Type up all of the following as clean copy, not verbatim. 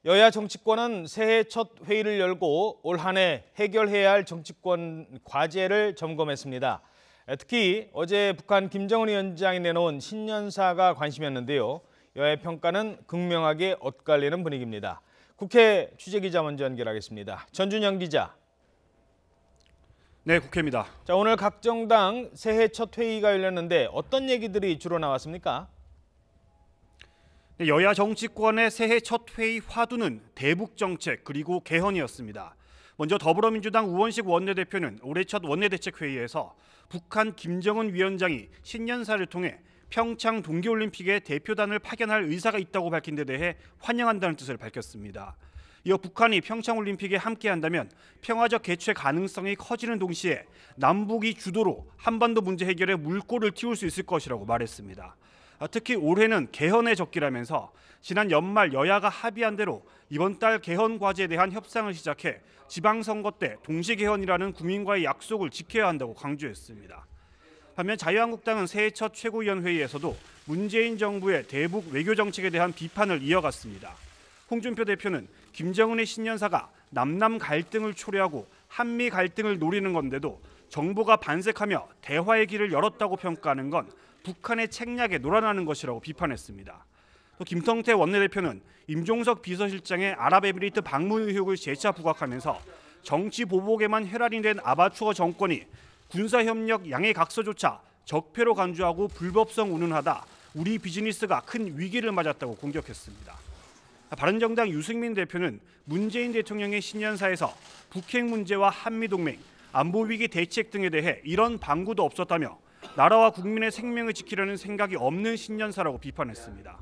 여야 정치권은 새해 첫 회의를 열고 올 한 해 해결해야 할 정치권 과제를 점검했습니다. 특히 어제 북한 김정은 위원장이 내놓은 신년사가 관심이었는데요. 여야의 평가는 극명하게 엇갈리는 분위기입니다. 국회 취재기자 먼저 연결하겠습니다. 전준영 기자. 네, 국회입니다. 자, 오늘 각 정당 새해 첫 회의가 열렸는데 어떤 얘기들이 주로 나왔습니까? 여야 정치권의 새해 첫 회의 화두는 대북 정책 그리고 개헌이었습니다. 먼저 더불어민주당 우원식 원내대표는 올해 첫 원내대책회의에서 북한 김정은 위원장이 신년사를 통해 평창 동계올림픽에 대표단을 파견할 의사가 있다고 밝힌 데 대해 환영한다는 뜻을 밝혔습니다. 이어 북한이 평창올림픽에 함께한다면 평화적 개최 가능성이 커지는 동시에 남북이 주도로 한반도 문제 해결에 물꼬를 틔울 수 있을 것이라고 말했습니다. 특히 올해는 개헌의 적기라면서 지난 연말 여야가 합의한 대로 이번 달 개헌 과제에 대한 협상을 시작해 지방선거 때 동시 개헌이라는 국민과의 약속을 지켜야 한다고 강조했습니다. 반면 자유한국당은 새해 첫 최고위원회의에서도 문재인 정부의 대북 외교 정책에 대한 비판을 이어갔습니다. 홍준표 대표는 김정은의 신년사가 남남 갈등을 초래하고 한미 갈등을 노리는 건데도 정부가 반색하며 대화의 길을 열었다고 평가하는 건 북한의 책략에 놀아나는 것이라고 비판했습니다. 또 김성태 원내대표는 임종석 비서실장의 아랍에미리트 방문 의혹을 재차 부각하면서 정치 보복에만 혈안이 된 아마추어 정권이 군사협력 양해 각서조차 적폐로 간주하고 불법성 운운하다 우리 비즈니스가 큰 위기를 맞았다고 공격했습니다. 바른정당 유승민 대표는 문재인 대통령의 신년사에서 북핵 문제와 한미동맹, 안보위기 대책 등에 대해 이런 방구도 없었다며 나라와 국민의 생명을 지키려는 생각이 없는 신년사라고 비판했습니다.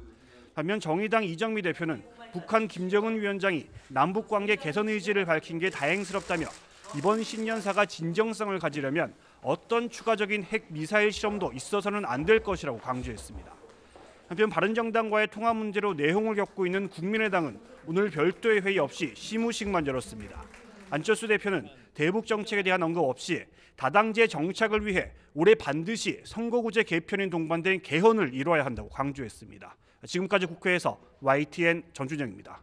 반면 정의당 이정미 대표는 북한 김정은 위원장이 남북관계 개선 의지를 밝힌 게 다행스럽다며 이번 신년사가 진정성을 가지려면 어떤 추가적인 핵 미사일 실험도 있어서는 안 될 것이라고 강조했습니다. 한편 바른정당과의 통합 문제로 내홍을 겪고 있는 국민의당은 오늘 별도의 회의 없이 시무식만 열었습니다. 안철수 대표는 대북 정책에 대한 언급 없이 다당제 정착을 위해 올해 반드시 선거구제 개편에 동반된 개헌을 이뤄야 한다고 강조했습니다. 지금까지 국회에서 YTN 전준영입니다.